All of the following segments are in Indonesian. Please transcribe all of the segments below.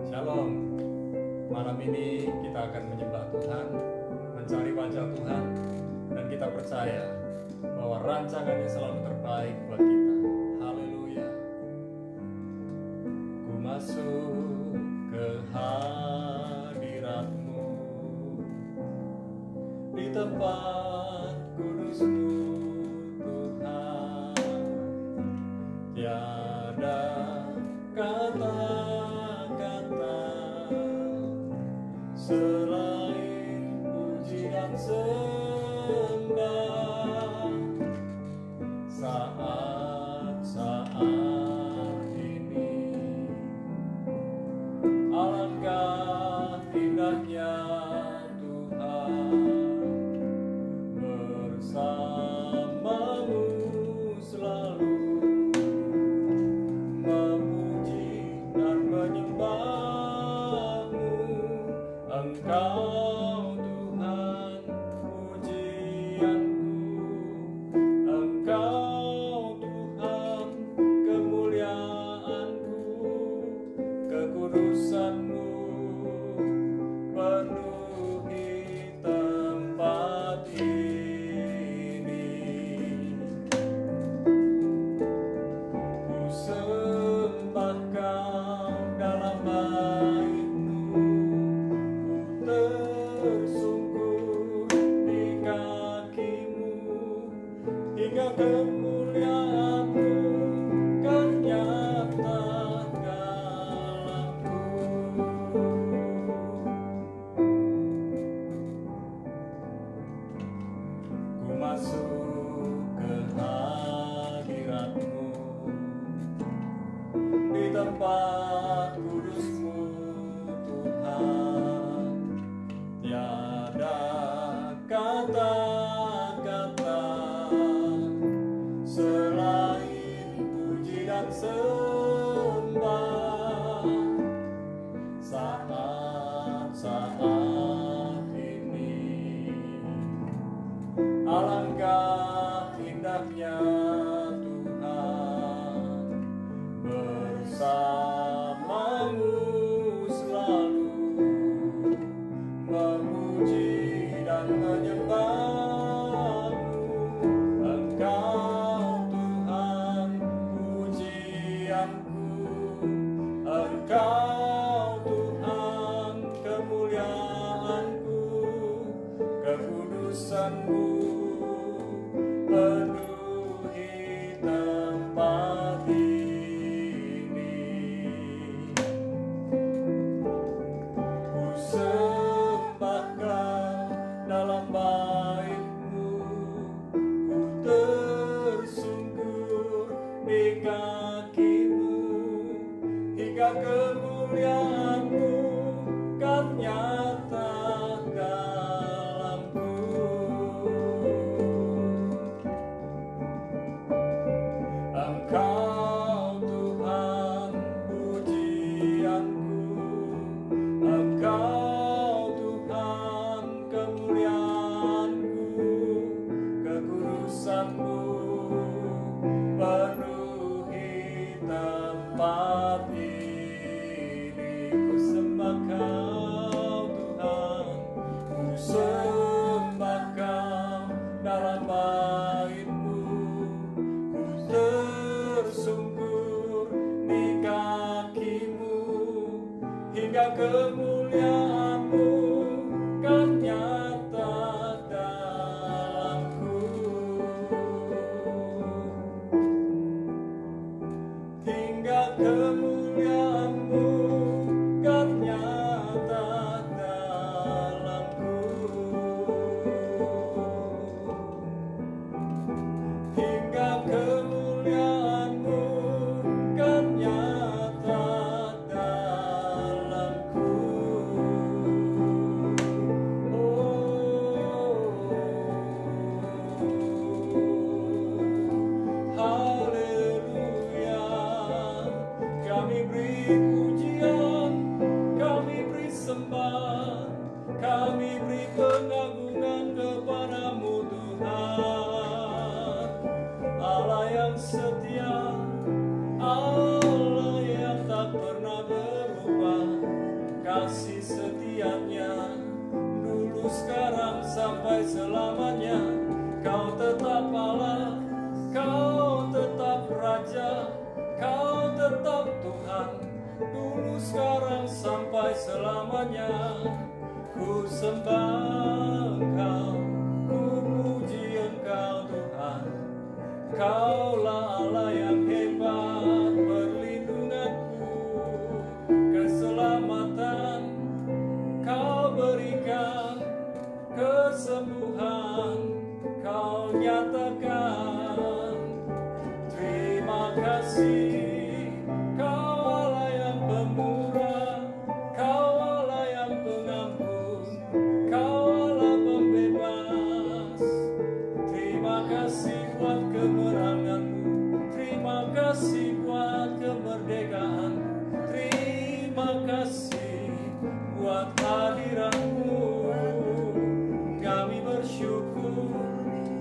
Shalom. Malam ini kita akan menyembah Tuhan, mencari wajah Tuhan, dan kita percaya bahwa rancangannya selalu terbaik buat kita. Haleluya. Ku masuk ke hadirat-Mu, di tempat kudus-Mu Tuhan. Tiada kata-kata selain puji dan sembah. Saat-saat ini alangkah indahnya Tuhan bersama-Mu selalu memuji dan menyembah-Mu. Engkau Tuhan pujianku, Engkau Tuhan kemuliaanku, kekudusan-Mu penuhi tempat ini. Ku sembah Kau dalam bait-Mu, ku tersungkur di kaki-Mu, hingga kemuliaan-Mu kan nyata dalamku. Ku masuk ke hadirat-Mu, di tempat kudus-Mu Tuhan. Tiada kata-kata selain puji dan sembah. Saat-saat ini alangkah indahnya Tuhan bersama-Mu selalu memuji dan menyembah-Mu. Engkau Tuhan pujianku, Engkau Tuhan kemuliaanku, kekudusan-Mu penuhi tempat ini. Ku sembah Kau dalam bait-Mu, ku tersungkur di kaki-Mu, hingga kemuliaan-Mu kan nyata dalamku. Engkau Tuhan pujianku, Engkau Tuhan kemuliaanku, kekudusan-Mu penuhi tempat ini. Ku sembah Kau Tuhan, ku sembah Kau dalam bait-Mu, ku tersungkur di kaki-Mu, hingga kemuliaan-Mu kan nyata dalamku. Hingga kemuliaan-Mu kan nyata dalamku. Hingga kemuliaan-Mu kan nyata dalamku. Haleluya, kami beri sampai selamanya. Kau tetap Allah, Kau tetap Raja, Kau tetap Tuhan, dulu, sekarang, sampai selamanya. Ku sembah Engkau, ku puji Engkau Tuhan. Kaulah Allah yang hebat, perlindunganku, keselamatan Kau berikan, kesembuhan Kau nyatakan. Terima kasih, Kau Allah yang pemurah, Kau Allah yang pengampun, Kau Allah pembebas. Terima kasih buat kemenangan-Mu, terima kasih buat kemerdekaan-Mu, terima kasih buat hadirat-Mu. Kami bersyukur,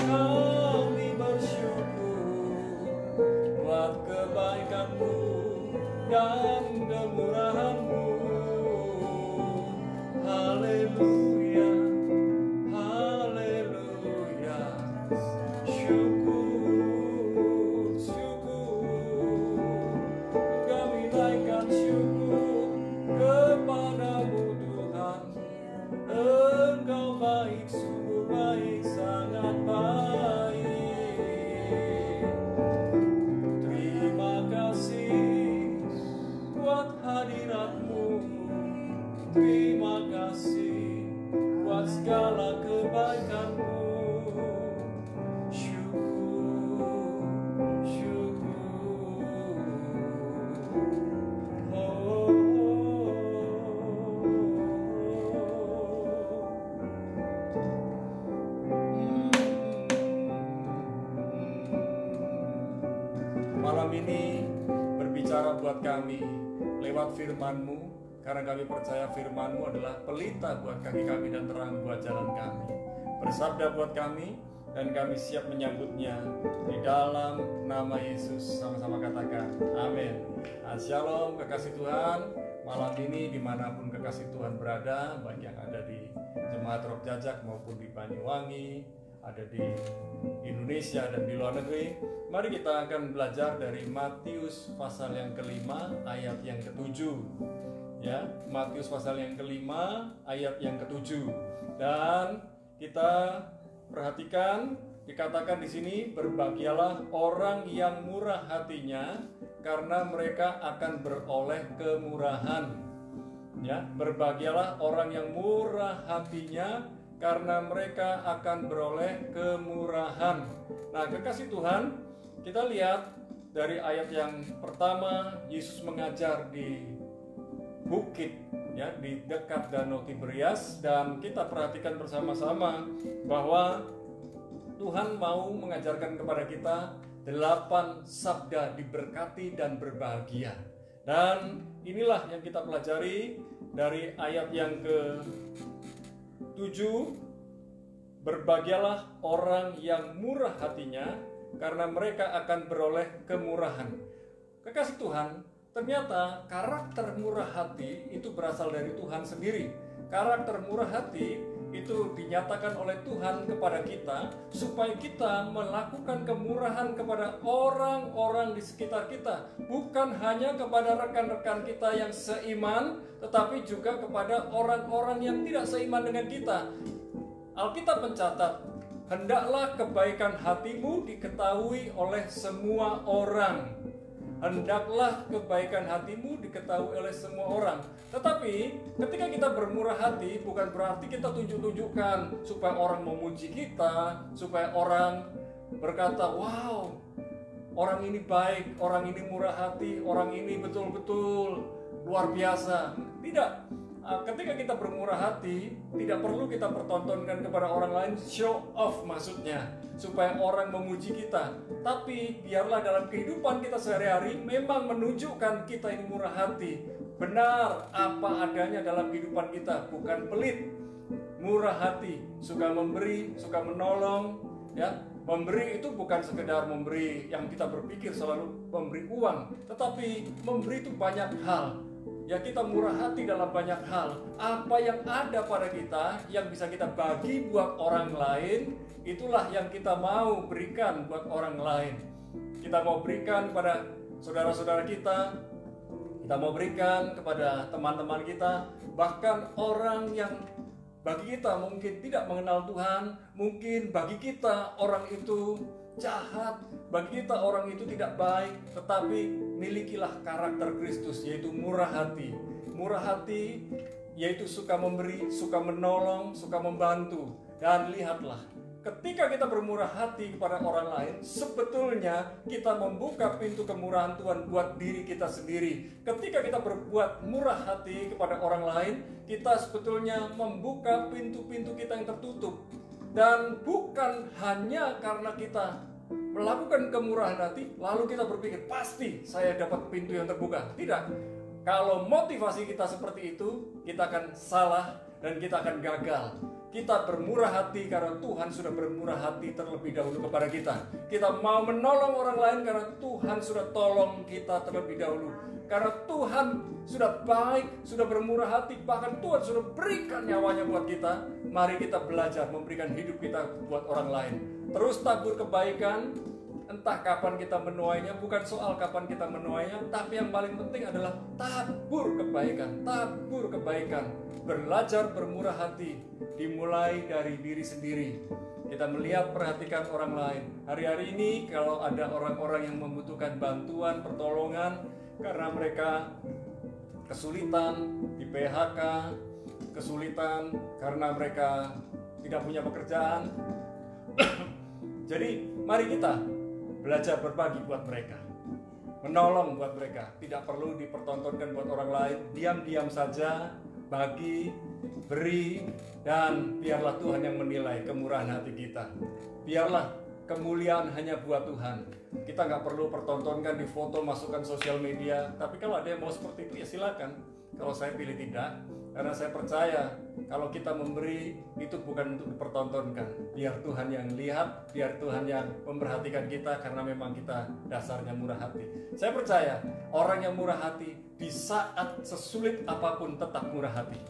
kami bersyukur buat kebaikan-Mu dan kemurahan-Mu. Haleluya, haleluya. Syukur, syukur. Kami naikkan syukur kepada-Mu Tuhan. Engkau baik, sungguh baik, sangat baik. Terima kasih buat hadirat-Mu, terima kasih buat segala kebaikan-Mu. Syukur, syukur. Oh, malam ini berbicara buat kami lewat firman-Mu, karena kami percaya firman-Mu adalah pelita buat kaki kami dan terang buat jalan kami. Bersabda buat kami, dan kami siap menyambutnya di dalam nama Yesus. Sama-sama katakan amin. Shalom kekasih Tuhan. Malam ini dimanapun kekasih Tuhan berada, baik yang ada di Jemaat Roh Jajak maupun di Banyuwangi, ada di Indonesia dan di luar negeri, mari kita akan belajar dari Matius pasal yang kelima ayat yang ketujuh. Ya, Matius pasal yang kelima ayat yang ketujuh. Dan kita perhatikan, dikatakan di sini, berbahagialah orang yang murah hatinya, karena mereka akan beroleh kemurahan. Ya, berbahagialah orang yang murah hatinya, karena mereka akan beroleh kemurahan. Nah, kekasih Tuhan, kita lihat dari ayat yang pertama, Yesus mengajar di bukit, ya, di dekat Danau Tiberias, dan kita perhatikan bersama-sama bahwa Tuhan mau mengajarkan kepada kita 8 sabda diberkati dan berbahagia. Dan inilah yang kita pelajari dari ayat yang ke-7. Berbahagialah orang yang murah hatinya, karena mereka akan beroleh kemurahan. Kekasih Tuhan, ternyata karakter murah hati itu berasal dari Tuhan sendiri. Karakter murah hati itu dinyatakan oleh Tuhan kepada kita, supaya kita melakukan kemurahan kepada orang-orang di sekitar kita. Bukan hanya kepada rekan-rekan kita yang seiman, tetapi juga kepada orang-orang yang tidak seiman dengan kita. Alkitab mencatat, hendaklah kebaikan hatimu diketahui oleh semua orang. Hendaklah kebaikan hatimu diketahui oleh semua orang. Tetapi ketika kita bermurah hati, bukan berarti kita tunjuk-tunjukkan supaya orang memuji kita, supaya orang berkata, wow, orang ini baik, orang ini murah hati, orang ini betul-betul luar biasa. Tidak. Ketika kita bermurah hati, tidak perlu kita pertontonkan kepada orang lain, show off maksudnya, supaya orang memuji kita. Tapi biarlah dalam kehidupan kita sehari-hari memang menunjukkan kita ini murah hati. Benar apa adanya dalam kehidupan kita, bukan pelit. Murah hati, suka memberi, suka menolong, ya. Memberi itu bukan sekedar memberi yang kita berpikir selalu memberi uang, tetapi memberi itu banyak hal. Ya kita murah hati dalam banyak hal. Apa yang ada pada kita, yang bisa kita bagi buat orang lain, itulah yang kita mau berikan buat orang lain. Kita mau berikan kepada saudara-saudara kita mau berikan kepada teman-teman kita, bahkan orang yang bagi kita mungkin tidak mengenal Tuhan, mungkin bagi kita orang itu jahat, bagi kita orang itu tidak baik, tetapi milikilah karakter Kristus, yaitu murah hati. Murah hati yaitu suka memberi, suka menolong, suka membantu. Dan lihatlah, ketika kita bermurah hati kepada orang lain, sebetulnya kita membuka pintu kemurahan Tuhan buat diri kita sendiri. Ketika kita berbuat murah hati kepada orang lain, kita sebetulnya membuka pintu-pintu kita yang tertutup. Dan bukan hanya karena kita melakukan kemurahan hati, lalu kita berpikir, pasti saya dapat pintu yang terbuka. Tidak. Kalau motivasi kita seperti itu, kita akan salah dan kita akan gagal. Kita bermurah hati karena Tuhan sudah bermurah hati terlebih dahulu kepada kita. Kita mau menolong orang lain karena Tuhan sudah tolong kita terlebih dahulu. Karena Tuhan sudah baik, sudah bermurah hati, bahkan Tuhan sudah berikan nyawanya buat kita. Mari kita belajar memberikan hidup kita buat orang lain. Terus tabur kebaikan, entah kapan kita menuainya, bukan soal kapan kita menuainya, tapi yang paling penting adalah tabur kebaikan, tabur kebaikan. Belajar bermurah hati, dimulai dari diri sendiri. Kita melihat, perhatikan orang lain. Hari-hari ini kalau ada orang-orang yang membutuhkan bantuan, pertolongan, karena mereka kesulitan di PHK, kesulitan karena mereka tidak punya pekerjaan. Jadi mari kita belajar berbagi buat mereka, menolong buat mereka. Tidak perlu dipertontonkan buat orang lain, diam-diam saja, bagi, beri, dan biarlah Tuhan yang menilai kemurahan hati kita. Biarlah kemuliaan hanya buat Tuhan. Kita nggak perlu pertontonkan di foto, masukkan sosial media. Tapi kalau ada yang mau seperti itu ya silakan. Kalau saya pilih tidak, karena saya percaya kalau kita memberi itu bukan untuk dipertontonkan. Biar Tuhan yang lihat, biar Tuhan yang memperhatikan kita, karena memang kita dasarnya murah hati. Saya percaya orang yang murah hati di saat sesulit apapun tetap murah hati.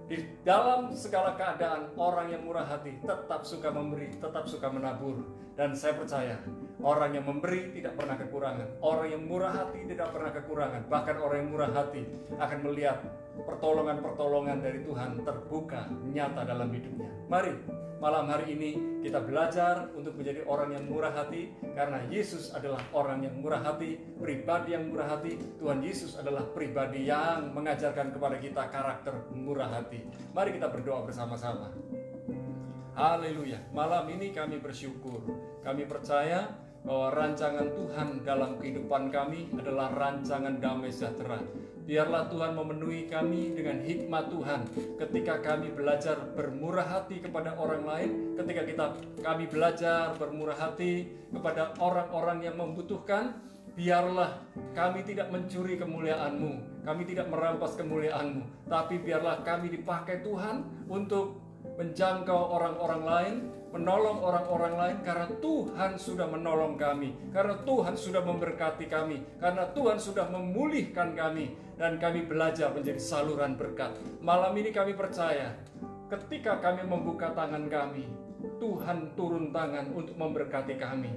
Di dalam segala keadaan, orang yang murah hati tetap suka memberi, tetap suka menabur. Dan saya percaya orang yang memberi tidak pernah kekurangan. Orang yang murah hati tidak pernah kekurangan. Bahkan orang yang murah hati akan melihat pertolongan-pertolongan dari Tuhan terbuka nyata dalam hidupnya. Mari malam hari ini kita belajar untuk menjadi orang yang murah hati, karena Yesus adalah orang yang murah hati, pribadi yang murah hati. Tuhan Yesus adalah pribadi yang mengajarkan kepada kita karakter murah hati. Mari kita berdoa bersama-sama. Haleluya. Malam ini kami bersyukur. Kami percaya bahwa rancangan Tuhan dalam kehidupan kami adalah rancangan damai sejahtera. Biarlah Tuhan memenuhi kami dengan hikmat Tuhan ketika kami belajar bermurah hati kepada orang lain, ketika kami belajar bermurah hati kepada orang-orang yang membutuhkan. Biarlah kami tidak mencuri kemuliaan-Mu, kami tidak merampas kemuliaan-Mu, tapi biarlah kami dipakai Tuhan untuk menjangkau orang-orang lain, menolong orang-orang lain, karena Tuhan sudah menolong kami, karena Tuhan sudah memberkati kami, karena Tuhan sudah memulihkan kami, dan kami belajar menjadi saluran berkat. Malam ini kami percaya, ketika kami membuka tangan kami, Tuhan turun tangan untuk memberkati kami.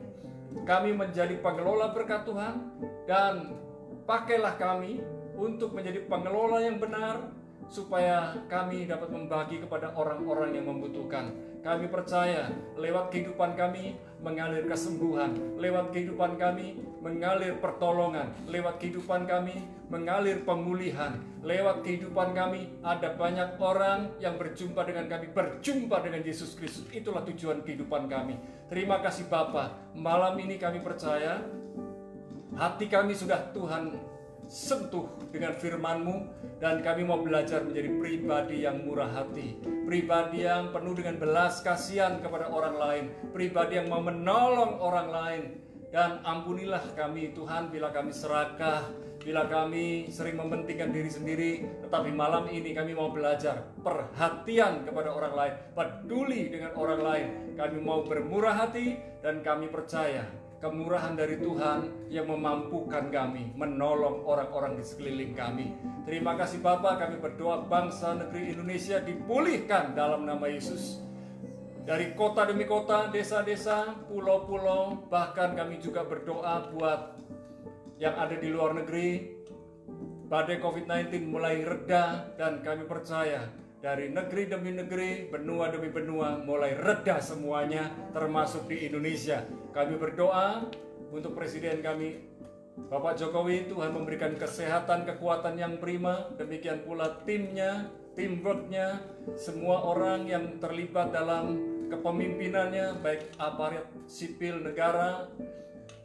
Kami menjadi pengelola berkat Tuhan, dan pakailah kami untuk menjadi pengelola yang benar, supaya kami dapat membagi kepada orang-orang yang membutuhkan. Kami percaya lewat kehidupan kami mengalir kesembuhan, lewat kehidupan kami mengalir pertolongan, lewat kehidupan kami mengalir pemulihan, lewat kehidupan kami ada banyak orang yang berjumpa dengan kami, berjumpa dengan Yesus Kristus. Itulah tujuan kehidupan kami. Terima kasih Bapa. Malam ini kami percaya hati kami sudah Tuhan sentuh dengan firman-Mu, dan kami mau belajar menjadi pribadi yang murah hati, pribadi yang penuh dengan belas kasihan kepada orang lain, pribadi yang mau menolong orang lain. Dan ampunilah kami Tuhan bila kami serakah, bila kami sering mementingkan diri sendiri. Tetapi malam ini kami mau belajar perhatian kepada orang lain, peduli dengan orang lain. Kami mau bermurah hati, dan kami percaya kemurahan dari Tuhan yang memampukan kami menolong orang-orang di sekeliling kami. Terima kasih Bapa, kami berdoa bangsa negeri Indonesia dipulihkan dalam nama Yesus. Dari kota demi kota, desa-desa, pulau-pulau, bahkan kami juga berdoa buat yang ada di luar negeri. Badai COVID-19 mulai reda dan kami percaya dari negeri demi negeri, benua demi benua mulai reda semuanya, termasuk di Indonesia. Kami berdoa untuk Presiden kami, Bapak Jokowi, Tuhan memberikan kesehatan, kekuatan yang prima. Demikian pula timnya, teamworknya, semua orang yang terlibat dalam kepemimpinannya, baik aparat sipil negara,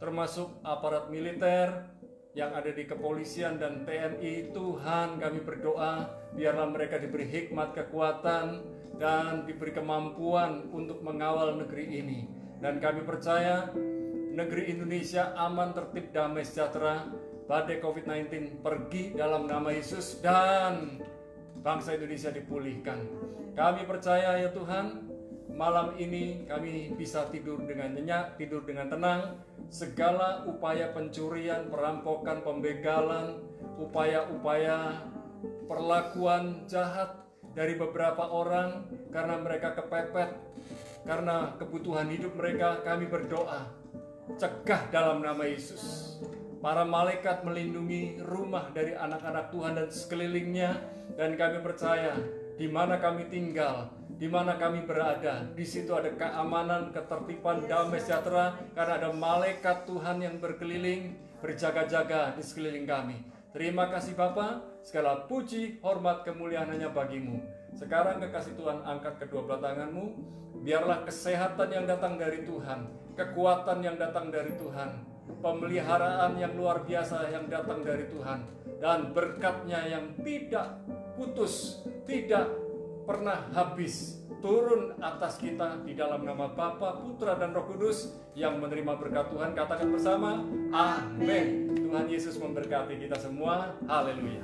termasuk aparat militer yang ada di kepolisian dan TNI. Tuhan, kami berdoa biarlah mereka diberi hikmat, kekuatan, dan diberi kemampuan untuk mengawal negeri ini. Dan kami percaya negeri Indonesia aman, tertib, damai, sejahtera. Badai COVID-19 pergi dalam nama Yesus dan bangsa Indonesia dipulihkan. Kami percaya ya Tuhan, malam ini kami bisa tidur dengan nyenyak, tidur dengan tenang. Segala upaya pencurian, perampokan, pembegalan, upaya-upaya perlakuan jahat dari beberapa orang karena mereka kepepet, karena kebutuhan hidup mereka, kami berdoa, cegah dalam nama Yesus. Para malaikat melindungi rumah dari anak-anak Tuhan dan sekelilingnya, dan kami percaya di mana kami tinggal, di mana kami berada, di situ ada keamanan, ketertiban, damai sejahtera, karena ada malaikat Tuhan yang berkeliling, berjaga-jaga di sekeliling kami. Terima kasih Bapa, segala puji, hormat, kemuliaan hanya bagimu. Sekarang kekasih Tuhan, angkat kedua belah tanganmu, biarlah kesehatan yang datang dari Tuhan, kekuatan yang datang dari Tuhan, pemeliharaan yang luar biasa yang datang dari Tuhan, dan berkatnya yang tidak putus, tidak pernah habis, turun atas kita di dalam nama Bapa, Putra, dan Roh Kudus. Yang menerima berkat Tuhan katakan bersama, amin. Tuhan Yesus memberkati kita semua. Haleluya.